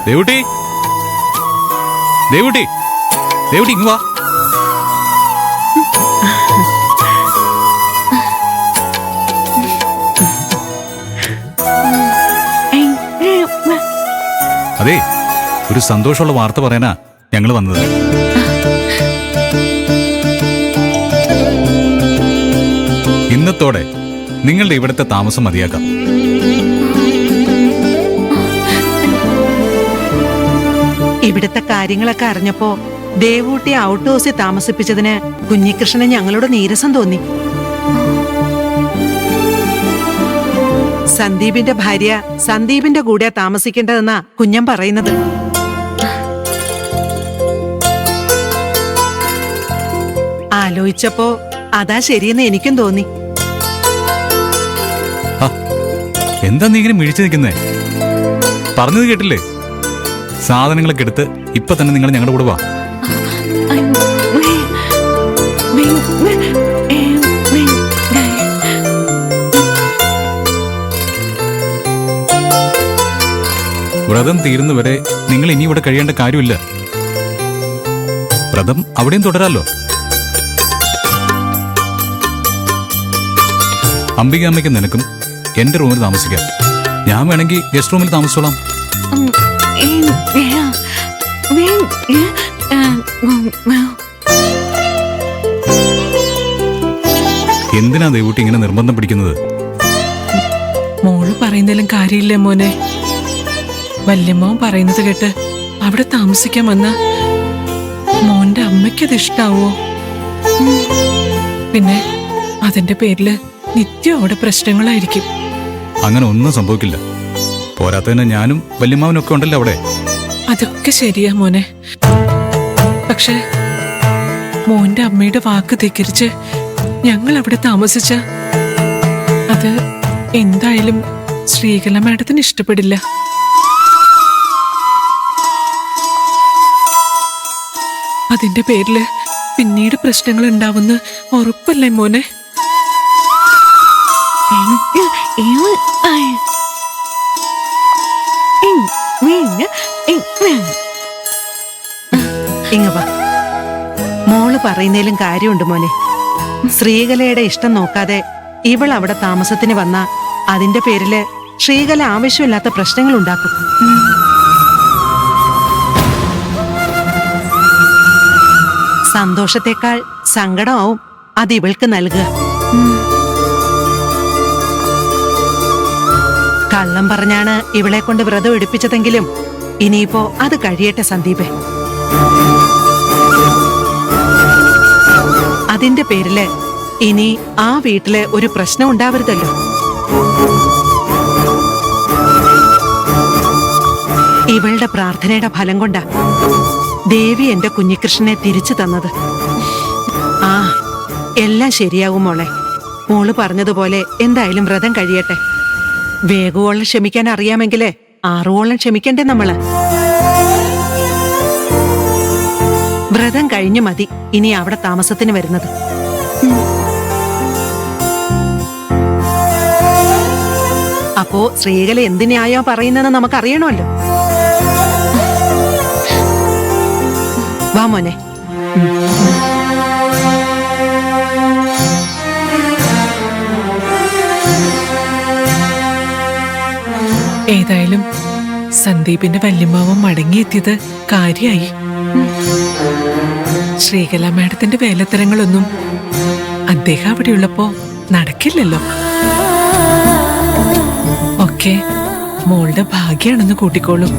ദേവുട്ടി, ദേവുട്ടി, ദേവുട്ടി ഇങ്ങ് വാ. അതെ, ഒരു സന്തോഷമുള്ള വാർത്ത പറയാനാ ഞങ്ങൾ വന്നത്. ഇന്നത്തോടെ നിങ്ങളുടെ ഇവിടുത്തെ താമസം മതിയാക്കാം. ഇവിടുത്തെ കാര്യങ്ങളൊക്കെ അറിഞ്ഞപ്പോ ദേവൂട്ടി ഔട്ട് ഹൗസിൽ താമസിപ്പിച്ചതിന് കുഞ്ഞികൃഷ്ണന് ഞങ്ങളോട് നീരസം തോന്നി. സന്ദീപിന്റെ ഭാര്യ സന്ദീപിന്റെ കൂടെ താമസിക്കേണ്ടതെന്നാ കുഞ്ഞൻ പറയുന്നത്. ആലോചിച്ചപ്പോ അതാ ശരിയെന്ന് എനിക്കും തോന്നി. എന്താ നീ ഇങ്ങനെ മിഴിച്ചു നിൽക്കുന്നേ? പറഞ്ഞത് കേട്ടില്ലേ? സാധനങ്ങളൊക്കെ എടുത്ത് ഇപ്പൊ തന്നെ നിങ്ങൾ ഞങ്ങളുടെ കൂടെ വാ. വ്രതം തീരുന്നവരെ നിങ്ങൾ ഇനി ഇവിടെ കഴിയേണ്ട കാര്യമില്ല. വ്രതം അവിടെയും തുടരാലോ. അംബികാമ്മയ്ക്കും നിനക്കും എന്റെ റൂമിൽ താമസിക്കാം. ഞാൻ വേണമെങ്കിൽ ഗസ്റ്റ് റൂമിൽ താമസിച്ചോളാം. എന്തിനാ ദേവൂട്ടി ഇങ്ങനെ നിർബന്ധം പിടിക്കുന്നത്? മോള് പറയുന്നതിലും കാര്യമില്ലേ മോനെ? വല്യമ്മ പറയുന്നത് കേട്ട് അവിടെ താമസിക്കാൻ വന്ന മോന്റെ അമ്മയ്ക്കത് ഇഷ്ടാവോ? പിന്നെ അതിന്റെ പേരില് നിത്യം അവിടെ പ്രശ്നങ്ങളായിരിക്കും. അങ്ങനെ ഒന്നും സംഭവിക്കില്ല. പോരാത്തതിന് ഞാനും വല്യമ്മാവനും ഒക്കെ ഉണ്ടല്ലോ അവിടെ. അതൊക്കെ ശരിയാ മോനെ. പക്ഷെ മോന്റെ അമ്മയുടെ വാക്ക് ധിക്കരിച്ച് ഞങ്ങൾ അവിടെ താമസിച്ച അത് എന്തായാലും ശ്രീകല മാഡത്തിന് ഇഷ്ടപ്പെടില്ല. അതിന്റെ പേരില് പിന്നീട് പ്രശ്നങ്ങൾ ഉണ്ടാവുന്ന ഉറപ്പല്ലേ മോനെ? ഇങ്ങ വാ. മോള് പറയുന്നതിലും കാര്യമുണ്ട് മോനെ. ശ്രീകലയുടെ ഇഷ്ടം നോക്കാതെ ഇവൾ അവിടെ താമസത്തിന് വന്ന അതിന്റെ പേരില് ശ്രീകല ആവശ്യമില്ലാത്ത പ്രശ്നങ്ങൾ ഉണ്ടാക്കും. സന്തോഷത്തെക്കാൾ സങ്കടമാവും അത് ഇവൾക്ക് നൽകുക. കള്ളം പറഞ്ഞാണ് ഇവളെ കൊണ്ട് വ്രതം എടുപ്പിച്ചതെങ്കിലും ഇനിയിപ്പോ അത് കഴിയട്ടെ സന്ദീപേ. അതിന്റെ പേരില് ഇനി ആ വീട്ടില് ഒരു പ്രശ്നം ഉണ്ടാവരുതല്ലോ. ഇവളുടെ പ്രാർത്ഥനയുടെ ഫലം കൊണ്ടാ ദേവി എന്റെ കുഞ്ഞികൃഷ്ണനെ തിരിച്ചു തന്നത്. ആ, എല്ലാം ശരിയാവും മോളെ. മോള് പറഞ്ഞതുപോലെ എന്തായാലും വ്രതം കഴിയട്ടെ. വേഗവോളം ക്ഷമിക്കാൻ അറിയാമെങ്കിലേ 6 ഓളം ക്ഷമിക്കണ്ടേ നമ്മള്? വ്രതം കഴിഞ്ഞു മതി ഇനി അവിടെ താമസത്തിന് വരുന്നത്. അപ്പോ ശ്രീകല എന്തിനായോ പറയുന്നതെന്ന് നമുക്കറിയണമല്ലോ. വാ മോനെ. ഏതായാലും സന്ദീപിന്റെ വല്യമ്മാവൻ മടങ്ങിയെത്തിയത് കാര്യായി. ശ്രീകല മാഡത്തിന്റെ വേലത്തരങ്ങളൊന്നും അദ്ദേഹം അവിടെയുള്ളപ്പോ നടക്കില്ലല്ലോ. ഒക്കെ മോളുടെ ഭാഗ്യാണെന്ന് കൂട്ടിക്കോളും.